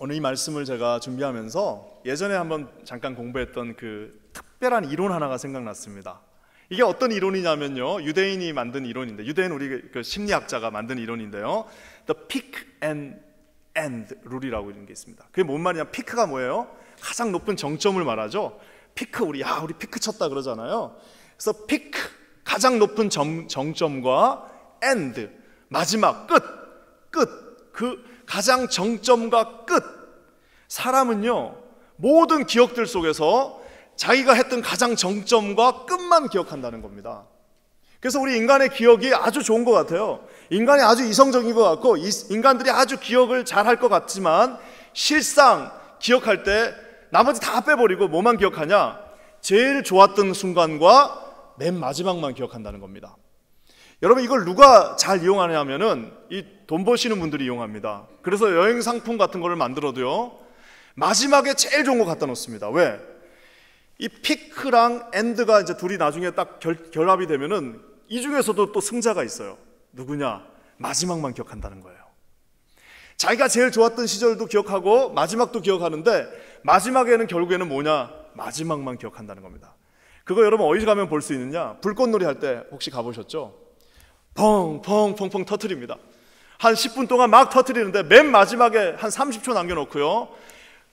오늘 이 말씀을 제가 준비하면서 예전에 한번 잠깐 공부했던 그 특별한 이론 하나가 생각났습니다. 이게 어떤 이론이냐면요, 유대인이 만든 이론인데, 유대인 우리 그 심리학자가 만든 이론인데요, The pick and end 룰이라고 이런 게 있습니다. 그게 뭔 말이냐? 피크가 뭐예요? 가장 높은 정점을 말하죠. 피크, 우리 피크 쳤다 그러잖아요. 그래서 피크, 가장 높은 정점과 end, 마지막, 끝, 그 가장 정점과 끝. 사람은요, 모든 기억들 속에서 자기가 했던 가장 정점과 끝만 기억한다는 겁니다. 그래서 우리 인간의 기억이 아주 좋은 것 같아요. 인간이 아주 이성적인 것 같고, 인간들이 아주 기억을 잘할 것 같지만, 실상 기억할 때 나머지 다 빼버리고 뭐만 기억하냐? 제일 좋았던 순간과 맨 마지막만 기억한다는 겁니다. 여러분, 이걸 누가 잘 이용하냐면은 이 돈 버시는 분들이 이용합니다. 그래서 여행 상품 같은 거를 만들어도요, 마지막에 제일 좋은 거 갖다 놓습니다. 왜? 이 피크랑 엔드가 이제 둘이 나중에 딱 결합이 되면은 이 중에서도 또 승자가 있어요. 누구냐? 마지막만 기억한다는 거예요. 자기가 제일 좋았던 시절도 기억하고 마지막도 기억하는데, 마지막에는 결국에는 뭐냐? 마지막만 기억한다는 겁니다. 그거 여러분 어디 가면 볼 수 있느냐? 불꽃놀이 할 때 혹시 가보셨죠? 펑펑 터트립니다. 한 10분 동안 막 터트리는데 맨 마지막에 한 30초 남겨놓고요,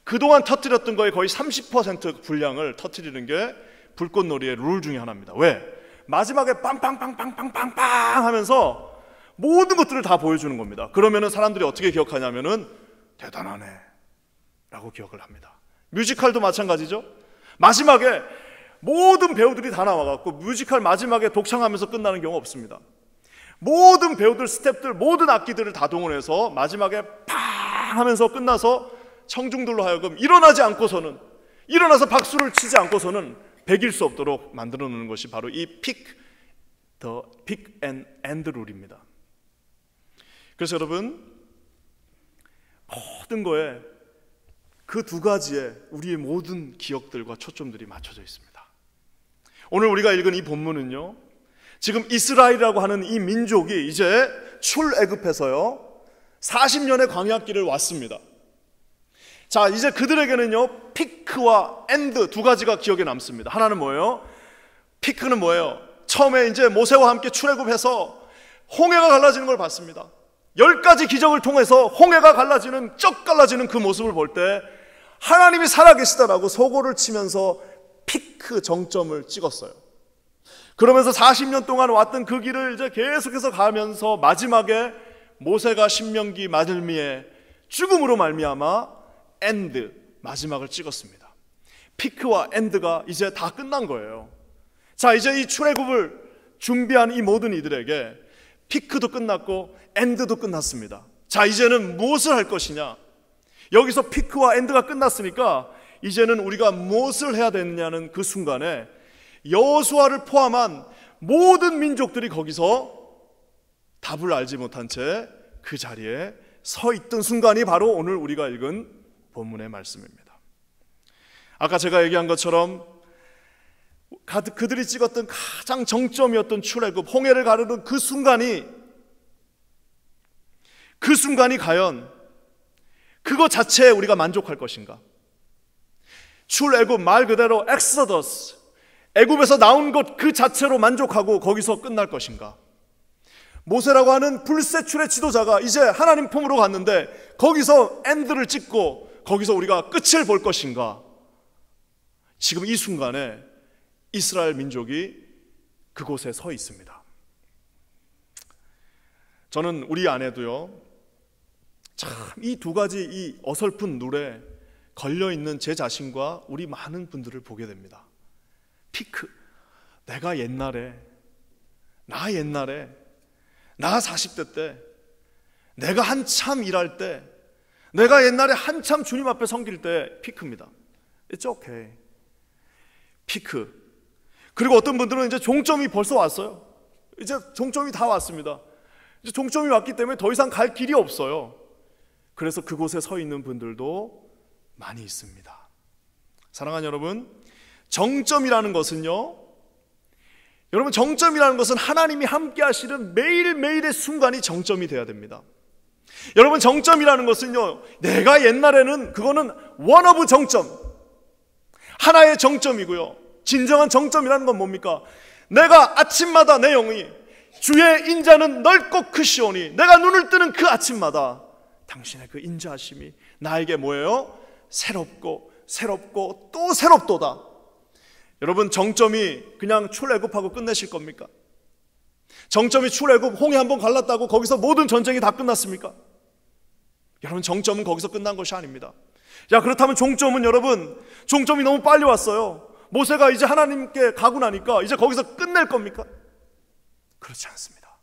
그동안 터뜨렸던 거에 거의 30% 분량을 터뜨리는 게 불꽃놀이의 룰 중에 하나입니다. 왜? 마지막에 빵빵빵빵빵빵빵 하면서 모든 것들을 다 보여주는 겁니다. 그러면은 사람들이 어떻게 기억하냐면은 대단하네 라고 기억을 합니다. 뮤지컬도 마찬가지죠. 마지막에 모든 배우들이 다 나와갖고 뮤지컬 마지막에 독창하면서 끝나는 경우 없습니다. 모든 배우들, 스태프들, 모든 악기들을 다 동원해서 마지막에 팡 하면서 끝나서 청중들로 하여금 일어나서 박수를 치지 않고서는 배길 수 없도록 만들어 놓는 것이 바로 이 pick and end 룰입니다. 그래서 여러분, 모든 거에 그 두 가지에 우리의 모든 기억들과 초점들이 맞춰져 있습니다. 오늘 우리가 읽은 이 본문은요, 지금 이스라엘이라고 하는 이 민족이 이제 출애굽해서요 40년의 광야길을 왔습니다. 자, 이제 그들에게는요 피크와 엔드 두 가지가 기억에 남습니다. 하나는 뭐예요? 피크는 뭐예요? 처음에 이제 모세와 함께 출애굽해서 홍해가 갈라지는 걸 봤습니다. 10가지 기적을 통해서 홍해가 갈라지는, 쩍 갈라지는 그 모습을 볼 때 하나님이 살아계시다라고 소고를 치면서 피크 정점을 찍었어요. 그러면서 40년 동안 왔던 그 길을 이제 계속해서 가면서 마지막에 모세가 신명기 말미에 죽음으로 말미암아 엔드, 마지막을 찍었습니다. 피크와 엔드가 이제 다 끝난 거예요. 자, 이제 이 출애굽을 준비한 이 모든 이들에게 피크도 끝났고 엔드도 끝났습니다. 자, 이제는 무엇을 할 것이냐? 여기서 피크와 엔드가 끝났으니까 이제는 우리가 무엇을 해야 되느냐는 그 순간에 여호수아를 포함한 모든 민족들이 거기서 답을 알지 못한 채 그 자리에 서 있던 순간이 바로 오늘 우리가 읽은 본문의 말씀입니다. 아까 제가 얘기한 것처럼 그들이 찍었던 가장 정점이었던 출애굽, 홍해를 가르는 그 순간이 과연 그거 자체에 우리가 만족할 것인가? 출애굽, 말 그대로 엑소더스, 애굽에서 나온 것 그 자체로 만족하고 거기서 끝날 것인가? 모세라고 하는 불세출의 지도자가 이제 하나님 품으로 갔는데 거기서 엔드를 찍고 거기서 우리가 끝을 볼 것인가? 지금 이 순간에 이스라엘 민족이 그곳에 서 있습니다. 저는 우리 안에도요, 참 이 두 가지 이 어설픈 룰에 걸려있는 제 자신과 우리 많은 분들을 보게 됩니다. 피크, 내가 옛날에 나 40대 때, 내가 한참 일할 때, 내가 옛날에 한참 주님 앞에 섬길 때 피크입니다. It's okay. 피크. 그리고 어떤 분들은 이제 종점이 벌써 왔어요. 이제 종점이 다 왔습니다. 이제 종점이 왔기 때문에 더 이상 갈 길이 없어요. 그래서 그곳에 서 있는 분들도 많이 있습니다. 사랑하는 여러분, 정점이라는 것은요, 여러분, 정점이라는 것은 하나님이 함께 하시는 매일매일의 순간이 정점이 되어야 됩니다. 여러분, 정점이라는 것은요, 내가 옛날에는 그거는 원 오브 정점, 하나의 정점이고요. 진정한 정점이라는 건 뭡니까? 내가 아침마다 내 영이 주의 인자는 넓고 크시오니, 내가 눈을 뜨는 그 아침마다 당신의 그 인자하심이 나에게 뭐예요? 새롭고 새롭고 또 새롭도다. 여러분, 정점이 그냥 출애굽하고 끝내실 겁니까? 정점이 출애굽, 홍해 한번 갈랐다고 거기서 모든 전쟁이 다 끝났습니까? 여러분, 정점은 거기서 끝난 것이 아닙니다. 자, 그렇다면 종점은, 여러분, 종점이 너무 빨리 왔어요. 모세가 이제 하나님께 가고 나니까 이제 거기서 끝낼 겁니까? 그렇지 않습니다.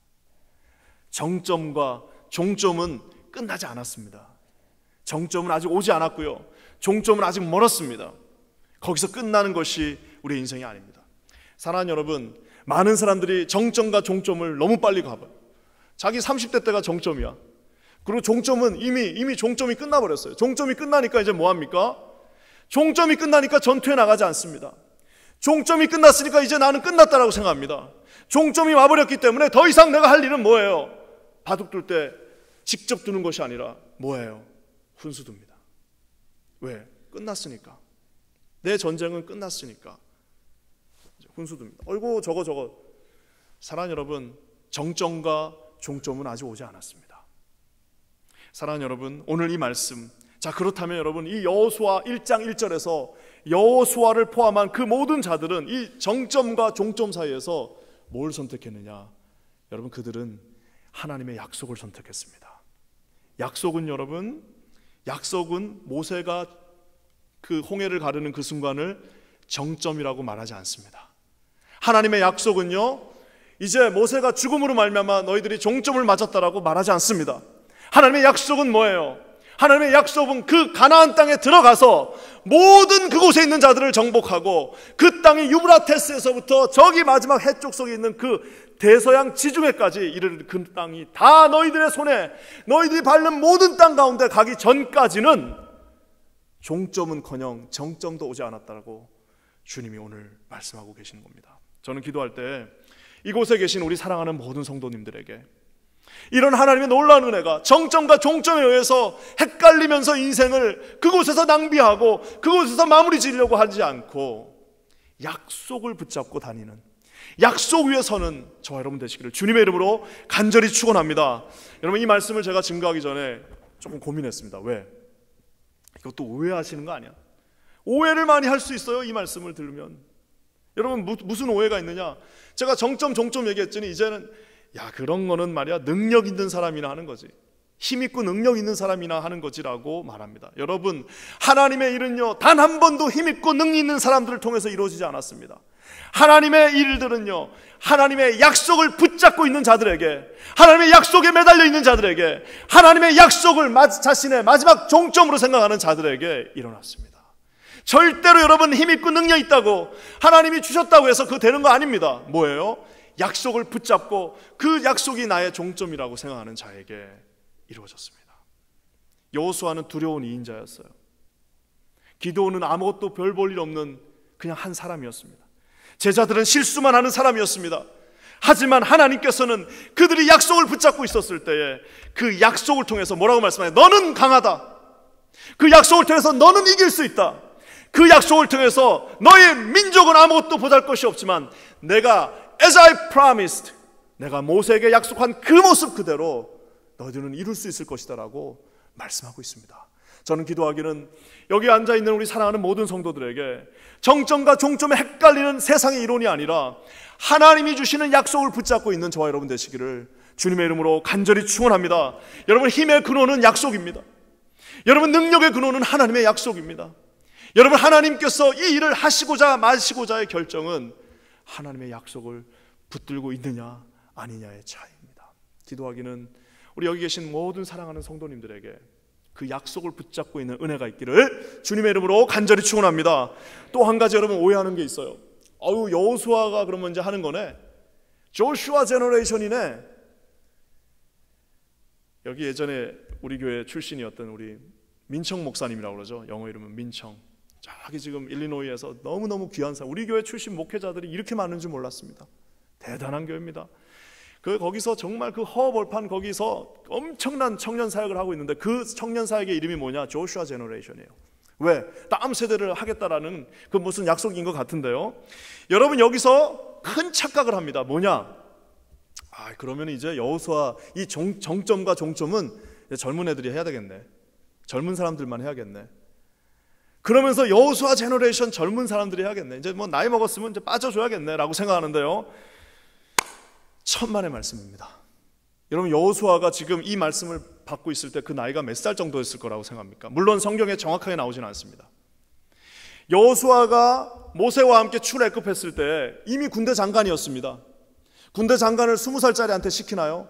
정점과 종점은 끝나지 않았습니다. 정점은 아직 오지 않았고요, 종점은 아직 멀었습니다. 거기서 끝나는 것이 우리의 인생이 아닙니다. 사랑하는 여러분, 많은 사람들이 정점과 종점을 너무 빨리 가봐요. 자기 30대 때가 정점이야. 그리고 종점은 이미 종점이 끝나버렸어요. 종점이 끝나니까 이제 뭐합니까? 종점이 끝나니까 전투에 나가지 않습니다. 종점이 끝났으니까 이제 나는 끝났다라고 생각합니다. 종점이 와버렸기 때문에 더 이상 내가 할 일은 뭐예요? 바둑 둘 때 직접 두는 것이 아니라 뭐예요? 훈수 둡니다. 왜? 끝났으니까. 내 전쟁은 끝났으니까 훈수 둡니다. 어이구, 저거. 사랑하는 여러분, 정점과 종점은 아직 오지 않았습니다. 사랑하는 여러분, 오늘 이 말씀, 자, 그렇다면 여러분, 이 여호수아 1장 1절에서 여호수아를 포함한 그 모든 자들은 이 정점과 종점 사이에서 뭘 선택했느냐? 여러분, 그들은 하나님의 약속을 선택했습니다. 약속은, 여러분, 약속은 모세가 그 홍해를 가르는 그 순간을 정점이라고 말하지 않습니다. 하나님의 약속은요, 이제 모세가 죽음으로 말미암아 너희들이 종점을 맞았다라고 말하지 않습니다. 하나님의 약속은 뭐예요? 하나님의 약속은 그 가나안 땅에 들어가서 모든 그곳에 있는 자들을 정복하고 그 땅이 유브라테스에서부터 저기 마지막 해쪽 속에 있는 그 대서양 지중해까지 이르는 그 땅이 다 너희들의 손에, 너희들이 밟는 모든 땅 가운데 가기 전까지는 종점은커녕 정점도 오지 않았다라고 주님이 오늘 말씀하고 계시는 겁니다. 저는 기도할 때 이곳에 계신 우리 사랑하는 모든 성도님들에게 이런 하나님의 놀라운 은혜가 정점과 종점에 의해서 헷갈리면서 인생을 그곳에서 낭비하고 그곳에서 마무리 지으려고 하지 않고 약속을 붙잡고 다니는, 약속 위에 서는 저와 여러분 되시기를 주님의 이름으로 간절히 축원합니다. 여러분, 이 말씀을 제가 증거하기 전에 조금 고민했습니다. 왜? 이것도 오해하시는 거 아니야? 오해를 많이 할 수 있어요, 이 말씀을 들으면. 여러분, 무슨 오해가 있느냐? 제가 정점 종점 얘기했더니 이제는 야, 그런 거는 말이야 능력 있는 사람이나 하는 거지, 힘 있고 능력 있는 사람이나 하는 거지라고 말합니다. 여러분, 하나님의 일은요 단 한 번도 힘 있고 능력 있는 사람들을 통해서 이루어지지 않았습니다. 하나님의 일들은요 하나님의 약속을 붙잡고 있는 자들에게, 하나님의 약속에 매달려 있는 자들에게, 하나님의 약속을 자신의 마지막 종점으로 생각하는 자들에게 일어났습니다. 절대로 여러분 힘 있고 능력 있다고 하나님이 주셨다고 해서 그거 되는 거 아닙니다. 뭐예요? 약속을 붙잡고 그 약속이 나의 종점이라고 생각하는 자에게 이루어졌습니다. 여호수아는 두려운 2인자였어요. 기드온은 아무것도 별 볼 일 없는 그냥 한 사람이었습니다. 제자들은 실수만 하는 사람이었습니다. 하지만 하나님께서는 그들이 약속을 붙잡고 있었을 때에 그 약속을 통해서 뭐라고 말씀하세요? 너는 강하다. 그 약속을 통해서 너는 이길 수 있다. 그 약속을 통해서 너의 민족은 아무것도 보잘것이 없지만 내가 As I promised, 내가 모세에게 약속한 그 모습 그대로 너희들은 이룰 수 있을 것이다 라고 말씀하고 있습니다. 저는 기도하기는 여기 앉아있는 우리 사랑하는 모든 성도들에게 정점과 종점에 헷갈리는 세상의 이론이 아니라 하나님이 주시는 약속을 붙잡고 있는 저와 여러분 되시기를 주님의 이름으로 간절히 축원합니다. 여러분, 힘의 근원은 약속입니다. 여러분, 능력의 근원은 하나님의 약속입니다. 여러분, 하나님께서 이 일을 하시고자 마시고자의 결정은 하나님의 약속을 붙들고 있느냐 아니냐의 차이입니다. 기도하기는 우리 여기 계신 모든 사랑하는 성도님들에게 그 약속을 붙잡고 있는 은혜가 있기를 주님의 이름으로 간절히 축원합니다. 또 한 가지 여러분 오해하는 게 있어요. 여호수아가 그러면 이제 하는 거네, 조슈아 제너레이션이네. 여기 예전에 우리 교회 출신이었던 우리 민청 목사님이라고 그러죠. 영어 이름은 민청. 저기 지금 일리노이에서 너무너무 귀한 사람, 우리 교회 출신 목회자들이 이렇게 많은 줄 몰랐습니다. 대단한 교회입니다. 거기서 정말 그 허벌판 거기서 엄청난 청년 사역을 하고 있는데 그 청년 사역의 이름이 뭐냐? 조슈아 제너레이션이에요. 왜? 다음 세대를 하겠다라는 그 무슨 약속인 것 같은데요. 여러분 여기서 큰 착각을 합니다. 뭐냐? 그러면 이제 여호수아 이 정점과 종점은 젊은 애들이 해야 되겠네. 젊은 사람들만 해야겠네. 그러면서 여호수아 제너레이션 젊은 사람들이 해야겠네. 이제 뭐 나이 먹었으면 이제 빠져줘야겠네라고 생각하는데요. 천만의 말씀입니다. 여러분 여호수아가 지금 이 말씀을 받고 있을 때 그 나이가 몇 살 정도였을 거라고 생각합니까? 물론 성경에 정확하게 나오지는 않습니다. 여호수아가 모세와 함께 출애굽했을 때 이미 군대 장관이었습니다. 군대 장관을 20살짜리한테 시키나요?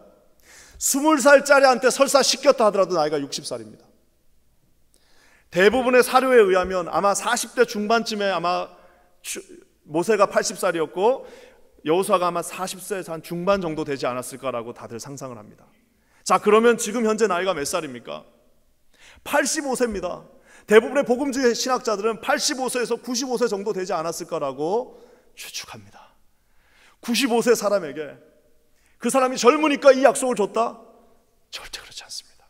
20살짜리한테 설사 시켰다 하더라도 나이가 60살입니다. 대부분의 사료에 의하면 아마 40대 중반쯤에 아마 모세가 80살이었고 여호수아가 아마 40세 한 중반 정도 되지 않았을까라고 다들 상상을 합니다. 자, 그러면 지금 현재 나이가 몇 살입니까? 85세입니다. 대부분의 복음주의 신학자들은 85세에서 95세 정도 되지 않았을까라고 추측합니다. 95세 사람에게 그 사람이 젊으니까 이 약속을 줬다? 절대 그렇지 않습니다.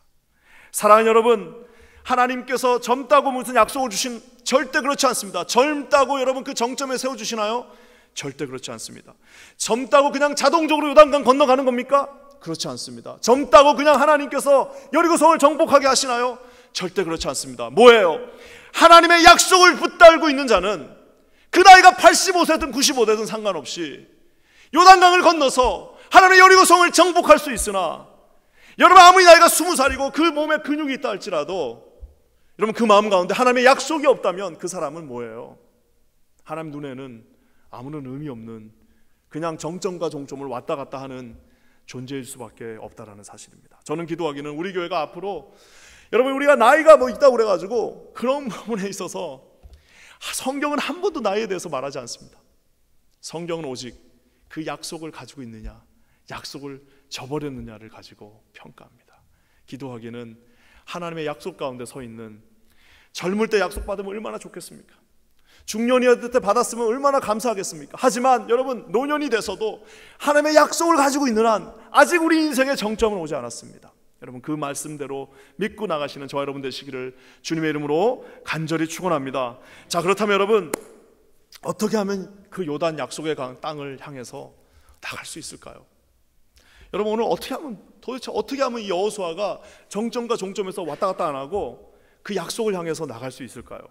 사랑하는 여러분, 하나님께서 젊다고 무슨 약속을 주신 절대 그렇지 않습니다. 젊다고 여러분 그 정점에 세워주시나요? 절대 그렇지 않습니다. 젊다고 그냥 자동적으로 요단강 건너가는 겁니까? 그렇지 않습니다. 젊다고 그냥 하나님께서 여리고성을 정복하게 하시나요? 절대 그렇지 않습니다. 뭐예요? 하나님의 약속을 붙들고 있는 자는 그 나이가 85세든 95세든 상관없이 요단강을 건너서 하나님의 여리고성을 정복할 수 있으나, 여러분 아무리 나이가 20살이고 그 몸에 근육이 있다 할지라도 여러분 그 마음 가운데 하나님의 약속이 없다면 그 사람은 뭐예요? 하나님 눈에는 아무런 의미 없는 그냥 정점과 종점을 왔다 갔다 하는 존재일 수밖에 없다라는 사실입니다. 저는 기도하기는 우리 교회가 앞으로 여러분 우리가 나이가 뭐 있다고 그래가지고 그런 부분에 있어서 성경은 한 번도 나이에 대해서 말하지 않습니다. 성경은 오직 그 약속을 가지고 있느냐, 약속을 저버렸느냐를 가지고 평가합니다. 기도하기는 하나님의 약속 가운데 서 있는, 젊을 때 약속 받으면 얼마나 좋겠습니까? 중년이었을 때 받았으면 얼마나 감사하겠습니까? 하지만 여러분 노년이 돼서도 하나님의 약속을 가지고 있는 한 아직 우리 인생의 정점은 오지 않았습니다. 여러분 그 말씀대로 믿고 나가시는 저와 여러분 되시기를 주님의 이름으로 간절히 축원합니다. 자, 그렇다면 여러분 어떻게 하면 그 요단 약속의 땅을 향해서 나갈 수 있을까요? 여러분 오늘 도대체 어떻게 하면 이 여호수아가 정점과 종점에서 왔다 갔다 안 하고 그 약속을 향해서 나갈 수 있을까요?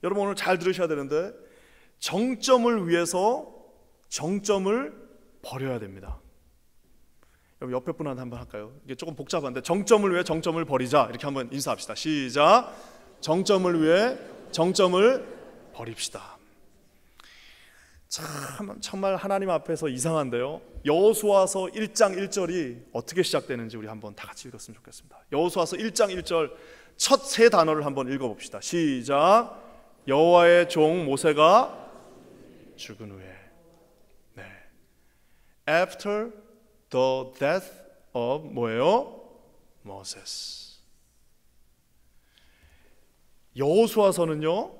여러분 오늘 잘 들으셔야 되는데, 정점을 위해서 정점을 버려야 됩니다. 여러분 옆에 분한테 한번 할까요? 이게 조금 복잡한데, 정점을 위해 정점을 버리자, 이렇게 한번 인사합시다. 시작. 정점을 위해 정점을 버립시다. 정말 하나님 앞에서 이상한데요. 여호수아서 1장 1절이 어떻게 시작되는지 우리 한번 다 같이 읽었으면 좋겠습니다. 여호수아서 1장 1절 첫 세 단어를 한번 읽어봅시다. 시작. 여호와의 종 모세가 죽은 후에, 네. After the death of 뭐예요? Moses. 여호수아서는요,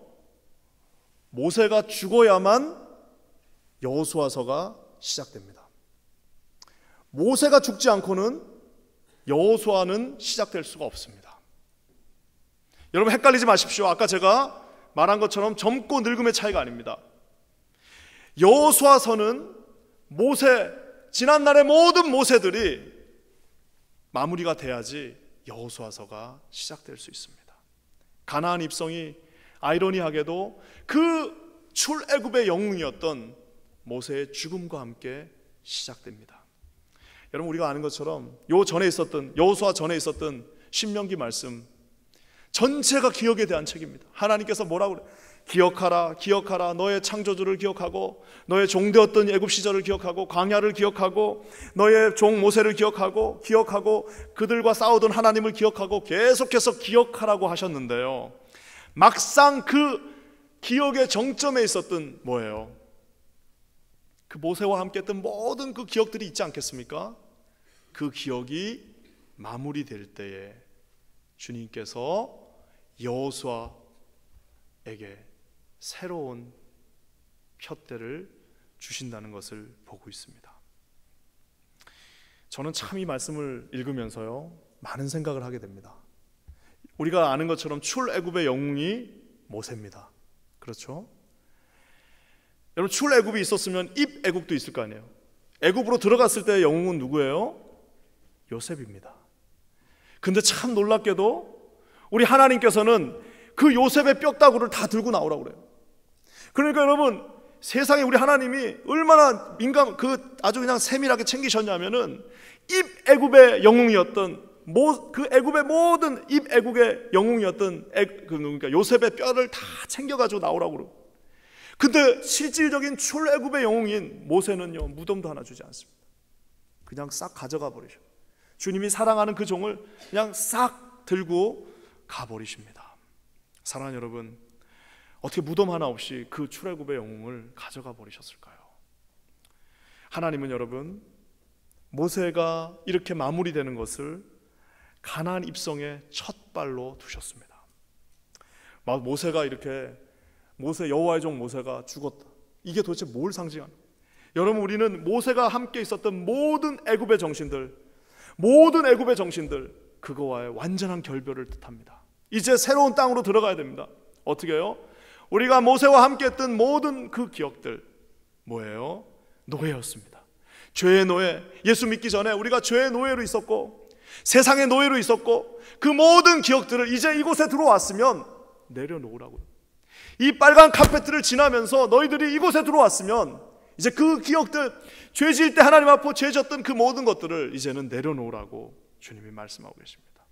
모세가 죽어야만 여호수아서가 시작됩니다. 모세가 죽지 않고는 여호수아는 시작될 수가 없습니다. 여러분 헷갈리지 마십시오. 아까 제가 말한 것처럼 젊고 늙음의 차이가 아닙니다. 여호수아서는 지난날의 모든 모세들이 마무리가 돼야지 여호수아서가 시작될 수 있습니다. 가나안 입성이 아이러니하게도 그 출애굽의 영웅이었던 모세의 죽음과 함께 시작됩니다. 여러분 우리가 아는 것처럼 여호수아 전에 있었던 신명기 말씀 전체가 기억에 대한 책입니다. 하나님께서 뭐라고 그래요? 기억하라 너의 창조주를 기억하고, 너의 종되었던 애굽 시절을 기억하고, 광야를 기억하고, 너의 종 모세를 기억하고 그들과 싸우던 하나님을 기억하고, 계속해서 기억하라고 하셨는데요, 막상 그 기억의 정점에 있었던 뭐예요? 그 모세와 함께 했던 모든 그 기억들이 있지 않겠습니까? 그 기억이 마무리될 때에 주님께서 여호수아에게 새로운 푯대를 주신다는 것을 보고 있습니다. 저는 참 이 말씀을 읽으면서요, 많은 생각을 하게 됩니다. 우리가 아는 것처럼 출애굽의 영웅이 모세입니다. 그렇죠? 여러분, 출애굽이 있었으면 입애굽도 있을 거 아니에요. 애굽으로 들어갔을 때의 영웅은 누구예요? 요셉입니다. 근데 참 놀랍게도 우리 하나님께서는 그 요셉의 뼈다구를 다 들고 나오라고 그래요. 그러니까 여러분, 세상에 우리 하나님이 얼마나 아주 그냥 세밀하게 챙기셨냐면은 입애굽의 영웅이었던 그 애굽의 모든 입애굽의 영웅이었던 그러니까 요셉의 뼈를 다 챙겨가지고 나오라고 그러고, 근데 실질적인 출애굽의 영웅인 모세는요, 무덤도 하나 주지 않습니다. 그냥 싹 가져가 버리셔. 주님이 사랑하는 그 종을 그냥 싹 들고 가버리십니다. 사랑하는 여러분, 어떻게 무덤 하나 없이 그 출애굽의 영웅을 가져가 버리셨을까요? 하나님은 여러분, 모세가 이렇게 마무리되는 것을 가나안 입성의 첫 발로 두셨습니다. 모세가 이렇게 여호와의 종 모세가 죽었다. 이게 도대체 뭘 상징하는? 여러분, 우리는 모세가 함께 있었던 모든 애굽의 정신들, 그거와의 완전한 결별을 뜻합니다. 이제 새로운 땅으로 들어가야 됩니다. 어떻게 해요? 우리가 모세와 함께 했던 모든 그 기억들 뭐예요? 노예였습니다. 죄의 노예. 예수 믿기 전에 우리가 죄의 노예로 있었고 세상의 노예로 있었고, 그 모든 기억들을 이제 이곳에 들어왔으면 내려놓으라고요. 이 빨간 카페트를 지나면서 너희들이 이곳에 들어왔으면 이제 그 기억들, 죄 지을 때 하나님 앞에 죄 졌던 그 모든 것들을 이제는 내려놓으라고 주님이 말씀하고 계십니다.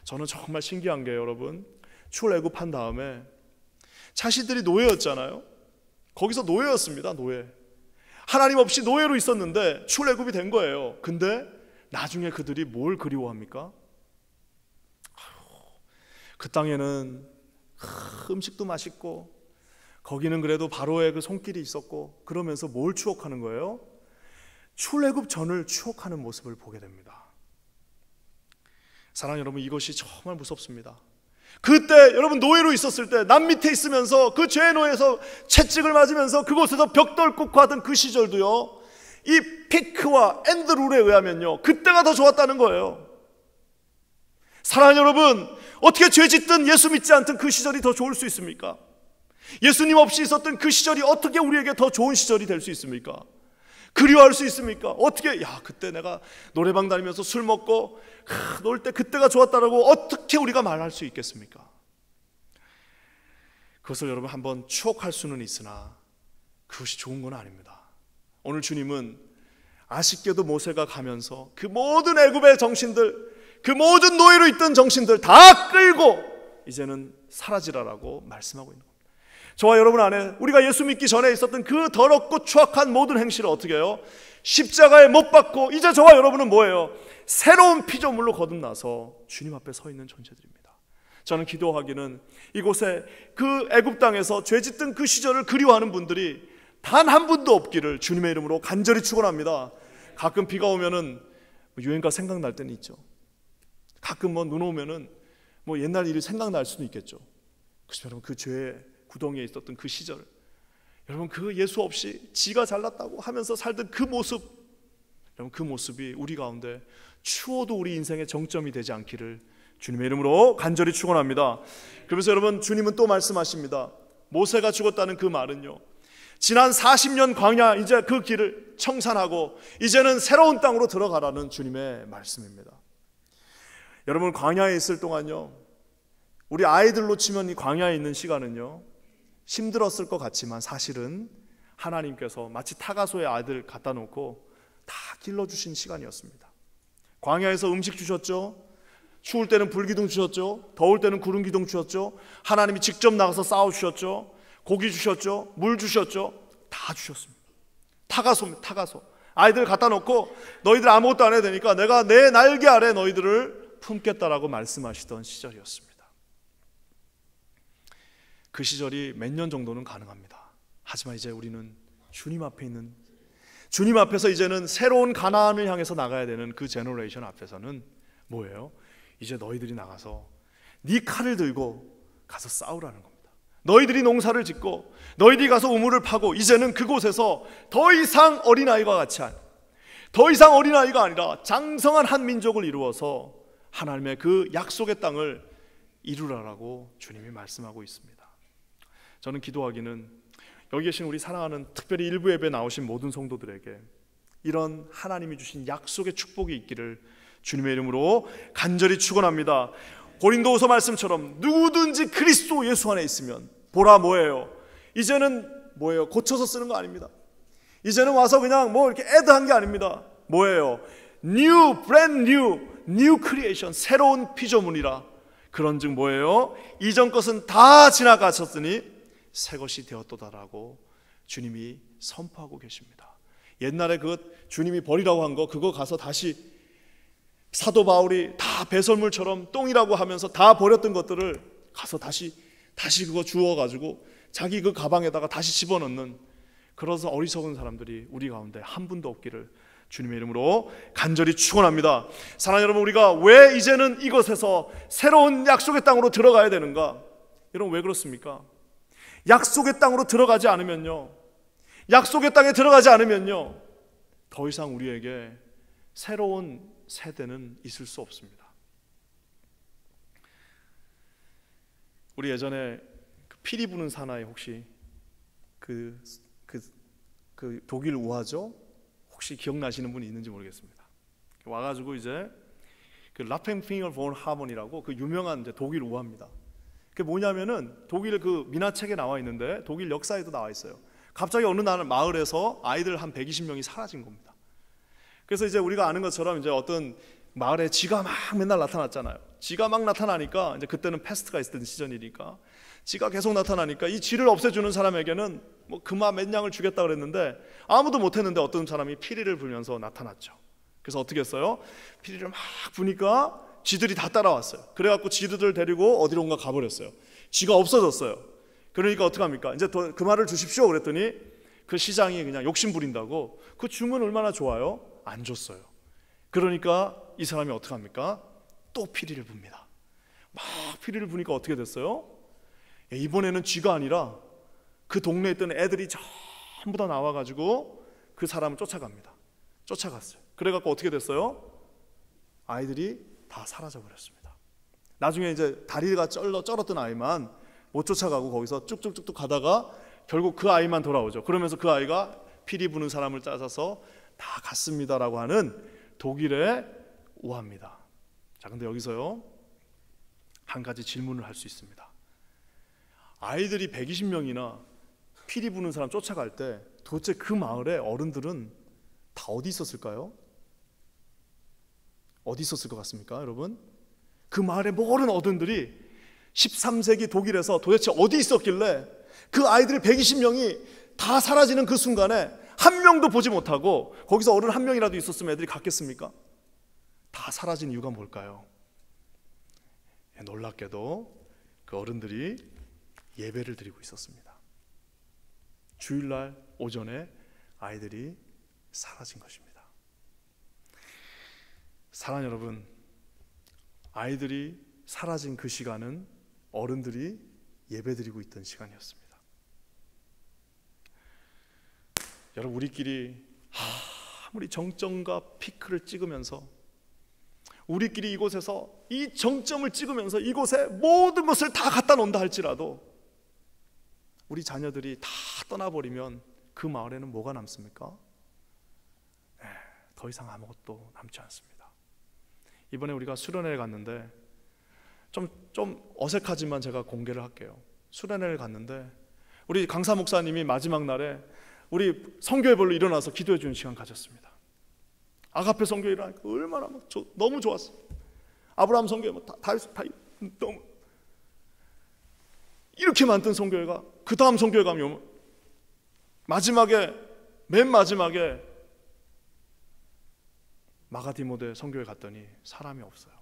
저는 정말 신기한 게, 여러분, 출애굽한 다음에 자신들이 노예였잖아요. 거기서 노예였습니다. 노예. 하나님 없이 노예로 있었는데 출애굽이 된 거예요. 근데 나중에 그들이 뭘 그리워합니까? 그 땅에는 음식도 맛있고, 거기는 그래도 바로의 그 손길이 있었고, 그러면서 뭘 추억하는 거예요? 출애굽 전을 추억하는 모습을 보게 됩니다. 사랑하는 여러분, 이것이 정말 무섭습니다. 그때 여러분 노예로 있었을 때 남 밑에 있으면서 그 죄의 노예에서 채찍을 맞으면서 그곳에서 벽돌 꿇고 하던 그 시절도요, 이 피크와 앤드룰에 의하면요, 그때가 더 좋았다는 거예요. 사랑하는 여러분, 어떻게 죄 짓든 예수 믿지 않던 그 시절이 더 좋을 수 있습니까? 예수님 없이 있었던 그 시절이 어떻게 우리에게 더 좋은 시절이 될 수 있습니까? 그리워할 수 있습니까? 어떻게, 그때 내가 노래방 다니면서 술 먹고 놀 때 그때가 좋았다라고 어떻게 우리가 말할 수 있겠습니까? 그것을 여러분 한번 추억할 수는 있으나 그것이 좋은 건 아닙니다. 오늘 주님은 아쉽게도 모세가 가면서 그 모든 애굽의 정신들, 그 모든 노예로 있던 정신들 다 끌고 이제는 사라지라라고 말씀하고 있는 겁니다. 저와 여러분 안에 우리가 예수 믿기 전에 있었던 그 더럽고 추악한 모든 행실을 어떻게 해요? 십자가에 못 박고 이제 저와 여러분은 뭐예요? 새로운 피조물로 거듭나서 주님 앞에 서 있는 존재들입니다. 저는 기도하기는 이곳에 그 애굽 땅에서 죄 짓던 그 시절을 그리워하는 분들이 단 한 분도 없기를 주님의 이름으로 간절히 축원합니다. 가끔 비가 오면은 유행가 생각날 때는 있죠. 가끔 눈 오면은 옛날 일이 생각날 수도 있겠죠. 그렇지만 여러분, 그 죄의 구덩이에 있었던 그 시절, 여러분 그 예수 없이 지가 잘났다고 하면서 살던 그 모습, 여러분 그 모습이 우리 가운데 추워도 우리 인생의 정점이 되지 않기를 주님의 이름으로 간절히 축원합니다. 그래서 여러분, 주님은 또 말씀하십니다. 모세가 죽었다는 그 말은요, 지난 40년 광야, 이제 그 길을 청산하고 이제는 새로운 땅으로 들어가라는 주님의 말씀입니다. 여러분, 광야에 있을 동안요, 우리 아이들로 치면 이 광야에 있는 시간은요 힘들었을 것 같지만 사실은 하나님께서 마치 타가소에 아이들 갖다 놓고 다 길러주신 시간이었습니다. 광야에서 음식 주셨죠. 추울 때는 불기둥 주셨죠. 더울 때는 구름기둥 주셨죠. 하나님이 직접 나가서 싸워주셨죠. 고기 주셨죠. 물 주셨죠. 다 주셨습니다. 타가소입니다. 타가소. 아이들 갖다 놓고 너희들 아무것도 안 해도 되니까 내가 내 날개 아래 너희들을 품겠다라고 말씀하시던 시절이었습니다. 그 시절이 몇 년 정도는 가능합니다. 하지만 이제 우리는 주님 앞에 있는, 주님 앞에서 이제는 새로운 가나안을 향해서 나가야 되는 그 제너레이션 앞에서는 뭐예요? 이제 너희들이 나가서 네 칼을 들고 가서 싸우라는 겁니다. 너희들이 농사를 짓고 너희들이 가서 우물을 파고 이제는 그곳에서 더 이상 어린아이와 같이 더 이상 어린아이가 아니라 장성한 한 민족을 이루어서 하나님의 그 약속의 땅을 이루라라고 주님이 말씀하고 있습니다. 저는 기도하기는 여기 계신 우리 사랑하는 특별히 일부 예배에 나오신 모든 성도들에게 이런 하나님이 주신 약속의 축복이 있기를 주님의 이름으로 간절히 축원합니다. 고린도후서 말씀처럼 누구든지 그리스도 예수 안에 있으면 보라 뭐예요? 이제는 뭐예요? 고쳐서 쓰는 거 아닙니다. 이제는 와서 그냥 뭐 이렇게 애드한 게 아닙니다. 뭐예요? New, brand new, new creation, 새로운 피조물이라. 그런즉 뭐예요? 이전 것은 다 지나가셨으니 새 것이 되었도다라고 주님이 선포하고 계십니다. 옛날에 그 주님이 버리라고 한 거 그거 가서 다시 사도 바울이 다 배설물처럼 똥이라고 하면서 다 버렸던 것들을 가서 다시 그거 주워가지고 자기 그 가방에다가 다시 집어넣는 그런 어리석은 사람들이 우리 가운데 한 분도 없기를 주님의 이름으로 간절히 축원합니다. 사랑하는 여러분, 우리가 왜 이제는 이곳에서 새로운 약속의 땅으로 들어가야 되는가? 여러분 왜 그렇습니까? 약속의 땅으로 들어가지 않으면요, 약속의 땅에 들어가지 않으면요, 더 이상 우리에게 새로운 세대는 있을 수 없습니다. 우리 예전에 그 피리 부는 사나이 혹시 그 독일 우화죠? 혹시 기억나시는 분이 있는지 모르겠습니다. 와가지고 이제 그 라펜핑어 본 하몬이라고 그 유명한 이제 독일 우화입니다. 그게 뭐냐면은 독일 그 민화책에 나와 있는데 독일 역사에도 나와 있어요. 갑자기 어느 날 마을에서 아이들 한 120명이 사라진 겁니다. 그래서 이제 우리가 아는 것처럼 이제 어떤 마을에 쥐가 막 맨날 나타났잖아요. 쥐가 막 나타나니까 이제 그때는 패스트가 있었던 시절이니까 쥐가 계속 나타나니까 이 쥐를 없애주는 사람에게는 뭐 금화 몇 냥을 주겠다 그랬는데 아무도 못했는데 어떤 사람이 피리를 불면서 나타났죠. 그래서 어떻게 했어요? 피리를 막 부니까 쥐들이 다 따라왔어요. 그래갖고 쥐들을 데리고 어디론가 가버렸어요. 쥐가 없어졌어요. 그러니까 어떡합니까? 이제 더 금화를 주십시오 그랬더니 그 시장이 그냥 욕심 부린다고 그 주문 얼마나 좋아요? 안 줬어요. 그러니까 이 사람이 어떡합니까? 또 피리를 붑니다. 막 피리를 부니까 어떻게 됐어요? 이번에는 쥐가 아니라 그 동네에 있던 애들이 전부 다 나와가지고 그 사람을 쫓아갑니다. 쫓아갔어요. 그래갖고 어떻게 됐어요? 아이들이 다 사라져버렸습니다. 나중에 이제 다리가 쩔었던 아이만 못 쫓아가고 거기서 쭉쭉쭉쭉 가다가 결국 그 아이만 돌아오죠. 그러면서 그 아이가 피리 부는 사람을 찾아서 다 갔습니다라고 하는 독일의 우화입니다. 자, 근데 여기서요 한 가지 질문을 할 수 있습니다. 아이들이 120명이나 피리 부는 사람 쫓아갈 때 도대체 그 마을의 어른들은 다 어디 있었을까요? 어디 있었을 것 같습니까, 여러분? 그 마을의 모든 어른들이 13세기 독일에서 도대체 어디 있었길래 그 아이들 120명이 다 사라지는 그 순간에 한 명도 보지 못하고 거기서 어른 한 명이라도 있었으면 애들이 갔겠습니까? 다 사라진 이유가 뭘까요? 놀랍게도 그 어른들이 예배를 드리고 있었습니다. 주일날 오전에 아이들이 사라진 것입니다. 사랑하는 여러분, 아이들이 사라진 그 시간은 어른들이 예배드리고 있던 시간이었습니다. 여러분, 우리끼리 아무리 정점과 피크를 찍으면서 우리끼리 이곳에서 이 정점을 찍으면서 이곳에 모든 것을 다 갖다 놓는다 할지라도 우리 자녀들이 다 떠나버리면 그 마을에는 뭐가 남습니까? 네, 더 이상 아무것도 남지 않습니다. 이번에 우리가 수련회를 갔는데 좀 어색하지만 제가 공개를 할게요. 수련회를 갔는데 우리 강사 목사님이 마지막 날에 우리 선교회별로 일어나서 기도해 주는 시간 가졌습니다. 아가페 선교회 일어나니까 얼마나 너무 좋았어요. 아브라함 선교회 다 너무 이렇게 많던 선교회가 그 다음 선교회 가면 맨 마지막에 마가디모데 선교회 갔더니 사람이 없어요.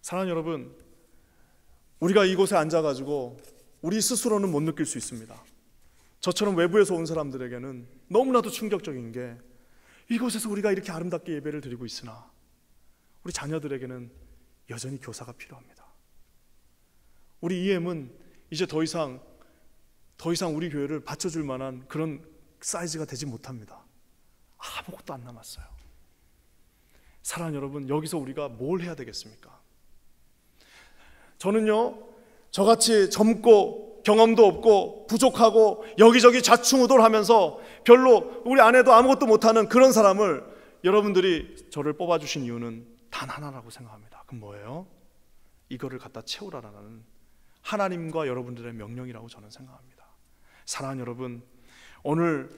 사랑하는 여러분, 우리가 이곳에 앉아가지고 우리 스스로는 못 느낄 수 있습니다. 저처럼 외부에서 온 사람들에게는 너무나도 충격적인 게 이곳에서 우리가 이렇게 아름답게 예배를 드리고 있으나 우리 자녀들에게는 여전히 교사가 필요합니다. 우리 EM은 이제 더 이상 우리 교회를 받쳐줄 만한 그런 사이즈가 되지 못합니다. 아무것도 안 남았어요. 사랑하는 여러분, 여기서 우리가 뭘 해야 되겠습니까? 저는요, 저같이 젊고 경험도 없고 부족하고 여기저기 좌충우돌하면서 별로 우리 아내도 아무것도 못하는 그런 사람을 여러분들이 저를 뽑아주신 이유는 단 하나라고 생각합니다. 그건 뭐예요? 이거를 갖다 채우라라는 하나님과 여러분들의 명령이라고 저는 생각합니다. 사랑하는 여러분, 오늘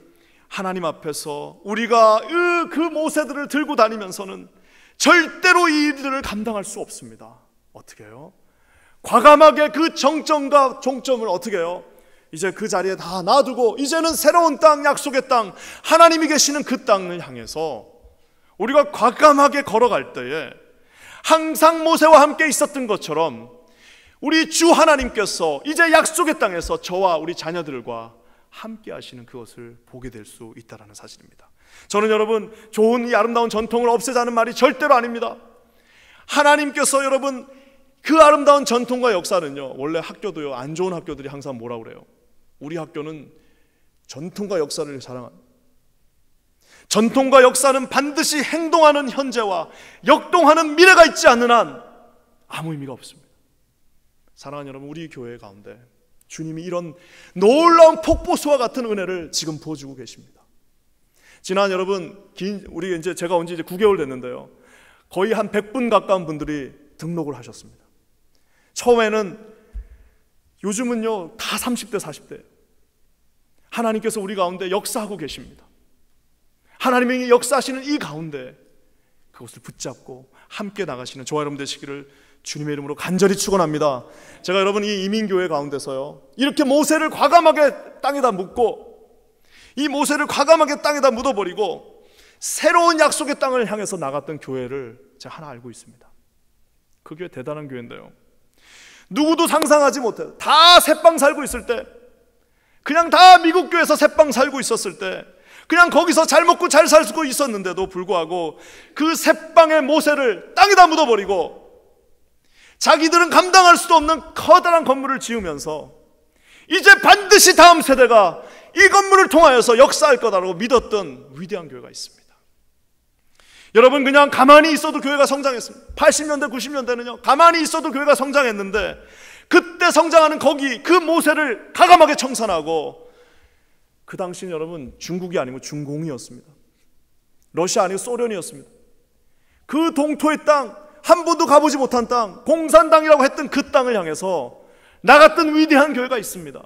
하나님 앞에서 우리가 그 모세들을 들고 다니면서는 절대로 이 일들을 감당할 수 없습니다. 어떻게 해요? 과감하게 그 정점과 종점을 어떻게 해요? 이제 그 자리에 다 놔두고 이제는 새로운 땅, 약속의 땅, 하나님이 계시는 그 땅을 향해서 우리가 과감하게 걸어갈 때에 항상 모세와 함께 있었던 것처럼 우리 주 하나님께서 이제 약속의 땅에서 저와 우리 자녀들과 함께 하시는 그것을 보게 될 수 있다는 사실입니다. 저는 여러분, 좋은 이 아름다운 전통을 없애자는 말이 절대로 아닙니다. 하나님께서 여러분, 그 아름다운 전통과 역사는요, 원래 학교도요, 안 좋은 학교들이 항상 뭐라고 그래요? 우리 학교는 전통과 역사를 자랑합니다. 전통과 역사는 반드시 행동하는 현재와 역동하는 미래가 있지 않는 한 아무 의미가 없습니다. 사랑하는 여러분, 우리 교회 가운데 주님이 이런 놀라운 폭포수와 같은 은혜를 지금 부어주고 계십니다. 지난 여러분, 우리 이제 제가 온 지 이제 9개월 됐는데요, 거의 한 100분 가까운 분들이 등록을 하셨습니다. 처음에는, 요즘은요 다 30대 40대. 하나님께서 우리 가운데 역사하고 계십니다. 하나님이 역사하시는 이 가운데 그것을 붙잡고 함께 나가시는 저와 여러분 되시기를 주님의 이름으로 간절히 축원합니다. 제가 여러분, 이 이민교회 가운데서요, 이렇게 모세를 과감하게 땅에다 묻고, 이 모세를 과감하게 땅에다 묻어버리고 새로운 약속의 땅을 향해서 나갔던 교회를 제가 하나 알고 있습니다. 그 교회 대단한 교회인데요, 누구도 상상하지 못해요. 다 새빵 살고 있을 때, 그냥 다 미국 교회에서 새빵 살고 있었을 때, 그냥 거기서 잘 먹고 잘 살고 있었는데도 불구하고 그 새빵의 모세를 땅에다 묻어버리고 자기들은 감당할 수도 없는 커다란 건물을 지으면서 이제 반드시 다음 세대가 이 건물을 통하여서 역사할 거다라고 믿었던 위대한 교회가 있습니다. 여러분, 그냥 가만히 있어도 교회가 성장했습니다. 80년대 90년대는요 가만히 있어도 교회가 성장했는데, 그때 성장하는 거기 그 모세를 과감하게 청산하고, 그 당시는 여러분 중국이 아니고 중공이었습니다. 러시아 아니고 소련이었습니다. 그 동토의 땅, 한 번도 가보지 못한 땅, 공산당이라고 했던 그 땅을 향해서 나갔던 위대한 교회가 있습니다.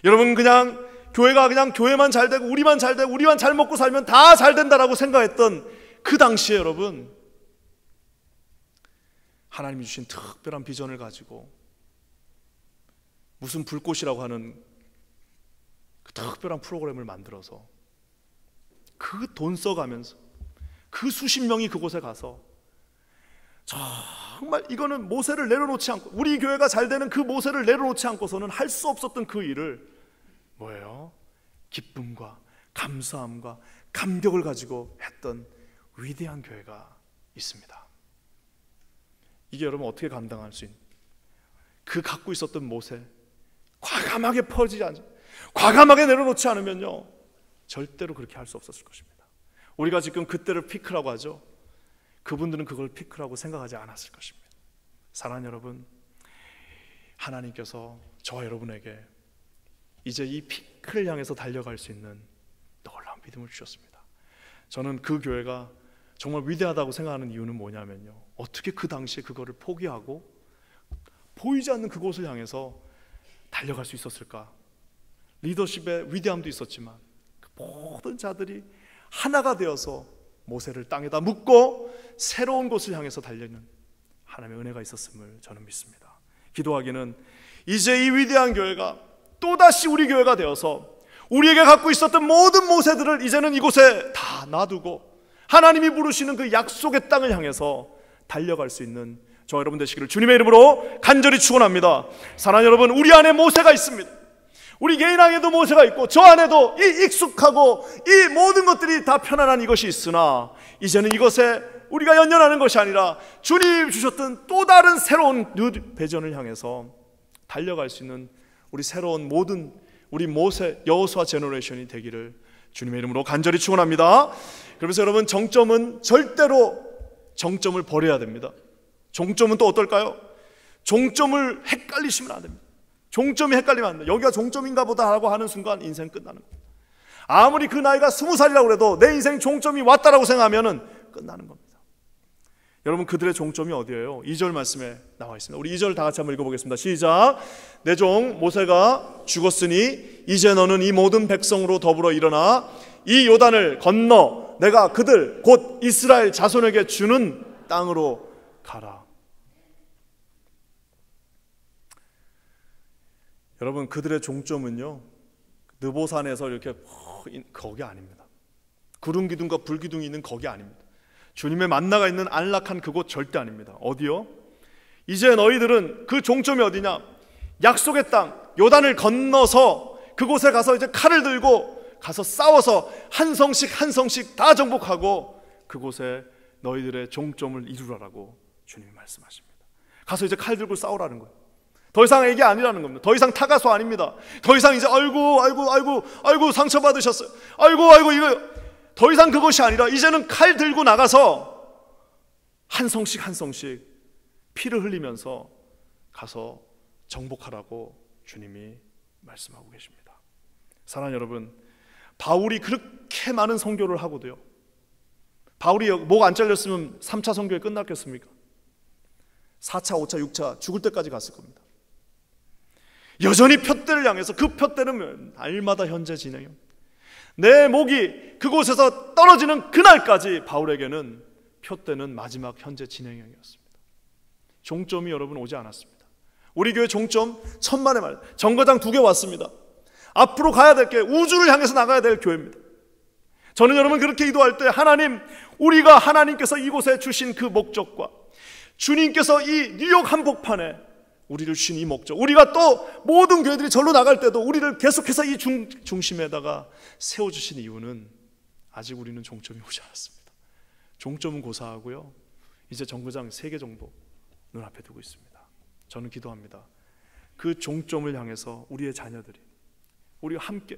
여러분, 그냥 교회가 그냥 교회만 잘 되고 우리만 잘 되고 우리만 잘 먹고 살면 다 잘 된다라고 생각했던 그 당시에 여러분, 하나님이 주신 특별한 비전을 가지고 무슨 불꽃이라고 하는 그 특별한 프로그램을 만들어서 그 돈 써가면서 그 수십 명이 그곳에 가서 정말 이거는 모세를 내려놓지 않고, 우리 교회가 잘 되는 그 모세를 내려놓지 않고서는 할 수 없었던 그 일을 뭐예요? 기쁨과 감사함과 감격을 가지고 했던 위대한 교회가 있습니다. 이게 여러분 어떻게 감당할 수 있는, 그 갖고 있었던 모세 과감하게 퍼지지 않죠. 과감하게 내려놓지 않으면요 절대로 그렇게 할 수 없었을 것입니다. 우리가 지금 그때를 피크라고 하죠. 그분들은 그걸 피크라고 생각하지 않았을 것입니다. 사랑하는 여러분, 하나님께서 저와 여러분에게 이제 이 피크를 향해서 달려갈 수 있는 놀라운 믿음을 주셨습니다. 저는 그 교회가 정말 위대하다고 생각하는 이유는 뭐냐면요, 어떻게 그 당시에 그거를 포기하고 보이지 않는 그곳을 향해서 달려갈 수 있었을까? 리더십의 위대함도 있었지만 그 모든 자들이 하나가 되어서 모세를 땅에다 묻고 새로운 곳을 향해서 달리는 하나님의 은혜가 있었음을 저는 믿습니다. 기도하기는 이제 이 위대한 교회가 또다시 우리 교회가 되어서 우리에게 갖고 있었던 모든 모세들을 이제는 이곳에 다 놔두고 하나님이 부르시는 그 약속의 땅을 향해서 달려갈 수 있는 저와 여러분 되시기를 주님의 이름으로 간절히 축원합니다. 사랑하는 여러분, 우리 안에 모세가 있습니다. 우리 개인 안에도 모세가 있고 저 안에도 이 익숙하고 이 모든 것들이 다 편안한 이것이 있으나, 이제는 이것에 우리가 연연하는 것이 아니라 주님 주셨던 또 다른 새로운 뉴 배전을 향해서 달려갈 수 있는 우리 새로운 모든 우리 모세 여호수아 제너레이션이 되기를 주님의 이름으로 간절히 축원합니다. 그래서 여러분, 정점은 절대로 정점을 버려야 됩니다. 종점은 또 어떨까요? 종점을 헷갈리시면 안 됩니다. 종점이 헷갈리면 안 돼요. 여기가 종점인가 보다 하고 하는 순간 인생 끝나는 겁니다. 아무리 그 나이가 20살이라고 해도 내 인생 종점이 왔다라고 생각하면 끝나는 겁니다. 여러분, 그들의 종점이 어디예요? 2절 말씀에 나와 있습니다. 우리 2절 다 같이 한번 읽어보겠습니다. 시작. 내 종 모세가 죽었으니 이제 너는 이 모든 백성으로 더불어 일어나 이 요단을 건너 내가 그들 곧 이스라엘 자손에게 주는 땅으로 가라. 여러분, 그들의 종점은요, 느보산에서 이렇게 거기 아닙니다. 구름 기둥과 불 기둥이 있는 거기 아닙니다. 주님의 만나가 있는 안락한 그곳 절대 아닙니다. 어디요? 이제 너희들은 그 종점이 어디냐? 약속의 땅 요단을 건너서 그곳에 가서 이제 칼을 들고 가서 싸워서 한 성씩 한 성씩 다 정복하고 그곳에 너희들의 종점을 이루라라고 주님이 말씀하십니다. 가서 이제 칼 들고 싸우라는 거예요. 더 이상 애기 아니라는 겁니다. 더 이상 타가소 아닙니다. 더 이상 이제 아이고 상처받으셨어요. 아이고 이거 더 이상 그것이 아니라 이제는 칼 들고 나가서 한 성씩 한 성씩 피를 흘리면서 가서 정복하라고 주님이 말씀하고 계십니다. 사랑하는 여러분, 바울이 그렇게 많은 선교를 하고도요, 바울이 목 안 잘렸으면 3차 선교에 끝났겠습니까? 4차, 5차, 6차 죽을 때까지 갔을 겁니다. 여전히 푯대를 향해서 그 푯대는 날마다 현재 진행해요. 내 목이 그곳에서 떨어지는 그날까지 바울에게는 푯대는 마지막 현재 진행형이었습니다. 종점이 여러분 오지 않았습니다. 우리 교회 종점 천만의 말, 정거장 2개 왔습니다. 앞으로 가야 될 게 우주를 향해서 나가야 될 교회입니다. 저는 여러분 그렇게 기도할 때 하나님, 우리가 하나님께서 이곳에 주신 그 목적과 주님께서 이 뉴욕 한복판에 우리를 주신 이 목적, 우리가 또 모든 교회들이 절로 나갈 때도 우리를 계속해서 이 중심에다가 세워주신 이유는 아직 우리는 종점이 오지 않았습니다. 종점은 고사하고요, 이제 정거장 3개 정도 눈앞에 두고 있습니다. 저는 기도합니다. 그 종점을 향해서 우리의 자녀들이, 우리가 함께,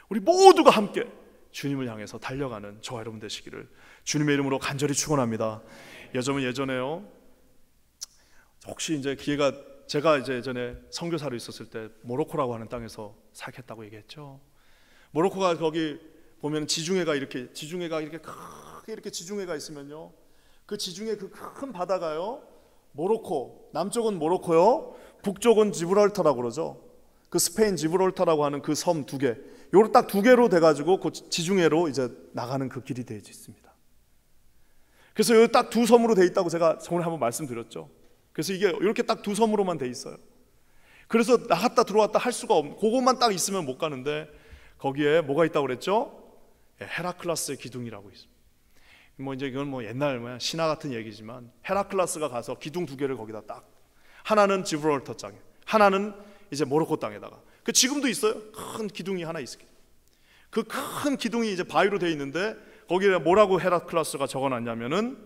우리 모두가 함께 주님을 향해서 달려가는 저와 여러분 되시기를 주님의 이름으로 간절히 축원합니다. 예전에요, 혹시 이제 기회가, 제가 이제 예전에 선교사로 있었을 때 모로코라고 하는 땅에서 살겠다고 얘기했죠. 모로코가 거기 보면 지중해가 이렇게 크게 이렇게 지중해가 있으면요, 그 지중해 그 큰 바다가요, 모로코, 남쪽은 모로코요, 북쪽은 지브랄타라고 그러죠. 그 스페인 지브랄타라고 하는 그 섬 2개, 요로 딱 2개로 돼가지고 그 지중해로 이제 나가는 그 길이 되어 있습니다. 그래서 여기 딱 2 섬으로 돼 있다고 제가 오늘 한번 말씀드렸죠. 그래서 이게 이렇게 딱 2 섬으로만 돼 있어요. 그래서 나갔다 들어왔다 할 수가 없는, 그것만 딱 있으면 못 가는데 거기에 뭐가 있다고 그랬죠? 헤라클라스의 기둥이라고 있습니다. 뭐 이제 이건 뭐 옛날 신화 같은 얘기지만 헤라클라스가 가서 기둥 2개를 거기다 딱, 하나는 지브랄터 땅에, 하나는 이제 모로코 땅에다가, 그 지금도 있어요. 큰 기둥이 하나 있어요. 그 큰 기둥이 이제 바위로 되어 있는데 거기에 뭐라고 헤라클라스가 적어놨냐면은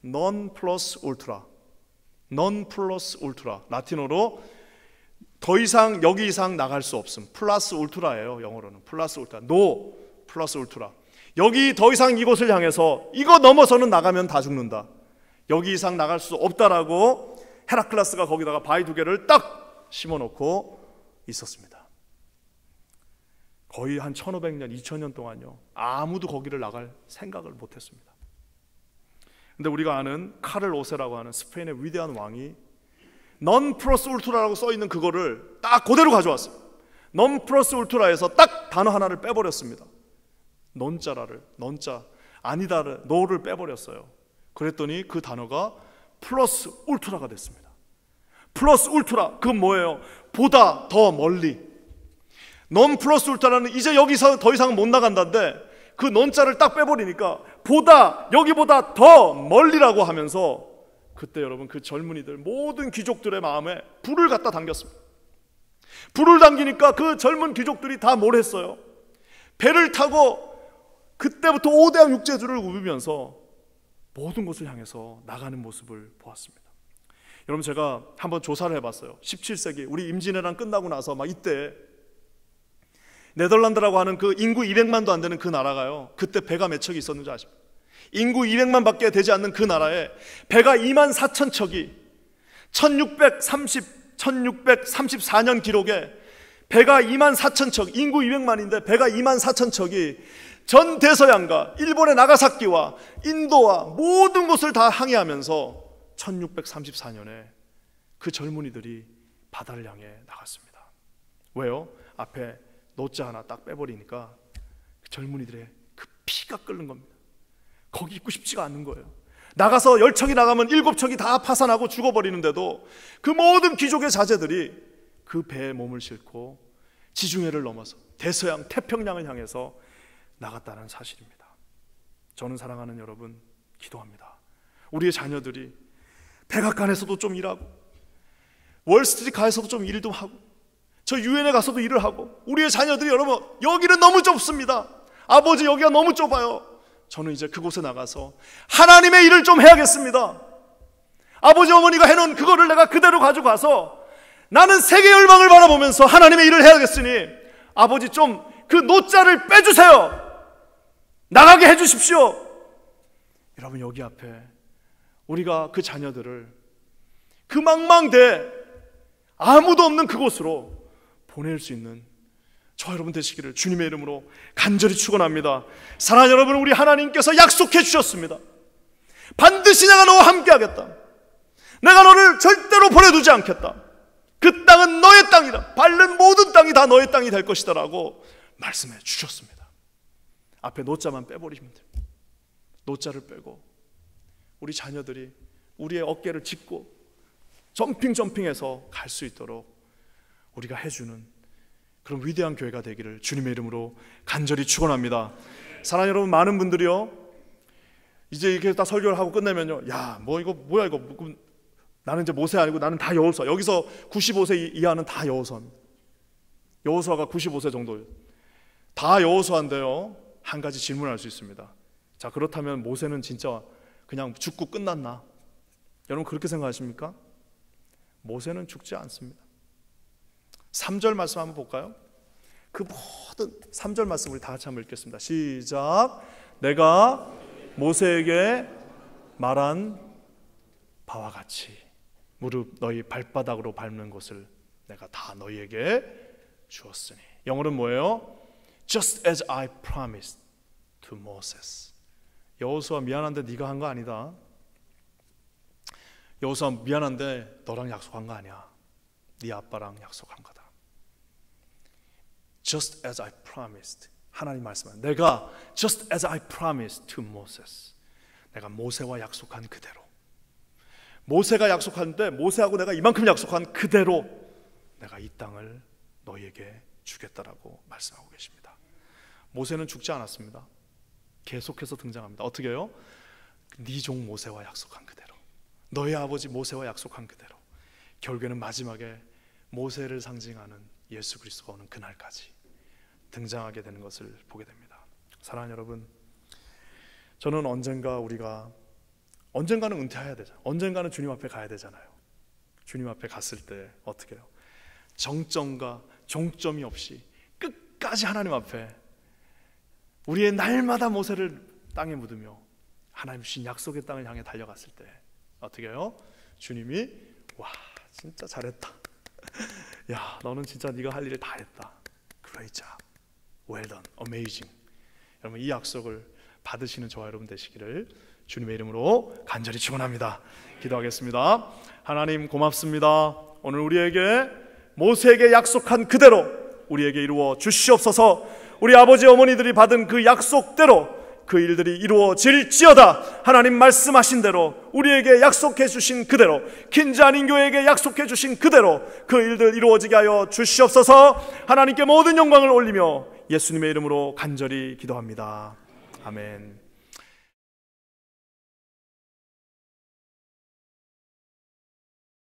non plus ultra, non plus ultra, 라틴어로 더 이상 여기 이상 나갈 수 없음. 플러스 울트라예요. 영어로는 플러스 울트라, no 플러스 울트라. 여기 더 이상 이곳을 향해서 이거 넘어서는 나가면 다 죽는다. 여기 이상 나갈 수 없다라고 헤라클라스가 거기다가 바위 2개를 딱 심어놓고 있었습니다. 거의 한 1500년, 2000년 동안요, 아무도 거기를 나갈 생각을 못했습니다. 근데 우리가 아는 카를 오세라고 하는 스페인의 위대한 왕이 non plus ultra라고 써있는 그거를 딱 그대로 가져왔어요. non plus ultra에서 딱 단어 하나를 빼버렸습니다. non자라를, non자 아니다를, no를 빼버렸어요. 그랬더니 그 단어가 플러스 울트라가 됐습니다. 플러스 울트라, 그건 뭐예요? 보다 더 멀리. non 플러스 울트라는 이제 여기서 더 이상 못 나간다는데 그 non자를 딱 빼버리니까 보다, 여기보다 더 멀리라고 하면서 그때 여러분 그 젊은이들, 모든 귀족들의 마음에 불을 갖다 당겼습니다. 불을 당기니까 그 젊은 귀족들이 다 뭘 했어요? 배를 타고 그때부터 5대양 육제주를 우비면서 모든 곳을 향해서 나가는 모습을 보았습니다. 여러분, 제가 한번 조사를 해봤어요. 17세기 우리 임진왜란 끝나고 나서 막 이때 네덜란드라고 하는 그 인구 200만도 안 되는 그 나라가요, 그때 배가 몇 척이 있었는지 아십니까? 인구 200만 밖에 되지 않는 그 나라에 배가 2만 4천 척이 1634년 기록에 배가 2만 4천 척, 인구 200만인데 배가 2만 4천 척이 전 대서양과 일본의 나가사키와 인도와 모든 곳을 다 항해하면서 1634년에 그 젊은이들이 바다를 향해 나갔습니다. 왜요? 앞에 노자 하나 딱 빼버리니까 그 젊은이들의 그 피가 끓는 겁니다. 거기 있고 싶지가 않는 거예요. 나가서 10척이 나가면 7척이 다 파산하고 죽어버리는데도 그 모든 귀족의 자제들이 그 배에 몸을 싣고 지중해를 넘어서 대서양 태평양을 향해서 나갔다는 사실입니다. 저는 사랑하는 여러분, 기도합니다. 우리의 자녀들이 백악관에서도 좀 일하고 월스트리트 가에서도 좀 일도 하고 저 유엔에 가서도 일을 하고, 우리의 자녀들이 여러분 여기는 너무 좁습니다. 아버지 여기가 너무 좁아요. 저는 이제 그곳에 나가서 하나님의 일을 좀 해야겠습니다. 아버지 어머니가 해놓은 그거를 내가 그대로 가져가서 나는 세계 열방을 바라보면서 하나님의 일을 해야겠으니 아버지 좀 그 노자를 빼주세요. 나가게 해주십시오. 여러분, 여기 앞에 우리가 그 자녀들을 그 망망대 아무도 없는 그곳으로 보낼 수 있는 저와 여러분 되시기를 주님의 이름으로 간절히 축원합니다. 사랑하는 여러분, 우리 하나님께서 약속해 주셨습니다. 반드시 내가 너와 함께 하겠다. 내가 너를 절대로 보내두지 않겠다. 그 땅은 너의 땅이다. 밟는 모든 땅이 다 너의 땅이 될 것이다 라고 말씀해 주셨습니다. 앞에 노자만 빼버리면 됩니다. 노자를 빼고 우리 자녀들이 우리의 어깨를 짚고 점핑해서 갈 수 있도록 우리가 해주는 그런 위대한 교회가 되기를 주님의 이름으로 간절히 축원합니다. 사랑하는 여러분, 많은 분들이요, 이제 이렇게 딱 설교를 하고 끝내면요, 야, 뭐 이거 뭐야 이거, 나는 이제 모세 아니고 나는 다 여호수아. 여기서 95세 이하는 다 여호수아입니다. 여호수아가 95세 정도, 다 여호수아인데요, 한 가지 질문할 수 있습니다. 자, 그렇다면 모세는 진짜 그냥 죽고 끝났나? 여러분 그렇게 생각하십니까? 모세는 죽지 않습니다. 3절 말씀 한번 볼까요? 그 모든 3절 말씀 우리 다 같이 한번 읽겠습니다. 시작. 내가 모세에게 말한 바와 같이 무릎 너희 발바닥으로 밟는 곳을 내가 다 너희에게 주었으니. 영어는 뭐예요? Just as I promised to Moses. 여호수아 미안한데 네가 한 거 아니다. 여호수아 미안한데 너랑 약속한 거 아니야. 네 아빠랑 약속한 거다. Just as I promised. 하나님 말씀은 내가 just as I promised to Moses. 내가 모세와 약속한 그대로. 모세가 약속하는데 모세하고 내가 이만큼 약속한 그대로 내가 이 땅을 너희에게 주겠다라고 말씀하고 계십니다. 모세는 죽지 않았습니다. 계속해서 등장합니다. 어떻게 해요? 네 종 모세와 약속한 그대로, 너희 아버지 모세와 약속한 그대로. 결국에는 마지막에 모세를 상징하는 예수 그리스도가 오는 그날까지 등장하게 되는 것을 보게 됩니다. 사랑하는 여러분, 저는 언젠가는 은퇴해야 되잖아요. 언젠가는 주님 앞에 가야 되잖아요. 주님 앞에 갔을 때 어떻게 해요? 정점과 종점이 없이 끝까지 하나님 앞에 우리의 날마다 모세를 땅에 묻으며 하나님 주신 약속의 땅을 향해 달려갔을 때 어떻게 해요? 주님이 와, 진짜 잘했다. 야, 너는 진짜 네가 할 일을 다 했다. Great job. Well done. Amazing. 여러분, 이 약속을 받으시는 저와 여러분 되시기를 주님의 이름으로 간절히 축원합니다. 기도하겠습니다. 하나님 고맙습니다. 오늘 우리에게 모세에게 약속한 그대로 우리에게 이루어 주시옵소서. 우리 아버지 어머니들이 받은 그 약속대로 그 일들이 이루어질지어다. 하나님 말씀하신 대로 우리에게 약속해 주신 그대로, 킨자닌 교회에게 약속해 주신 그대로 그 일들 이루어지게 하여 주시옵소서. 하나님께 모든 영광을 올리며 예수님의 이름으로 간절히 기도합니다. 아멘.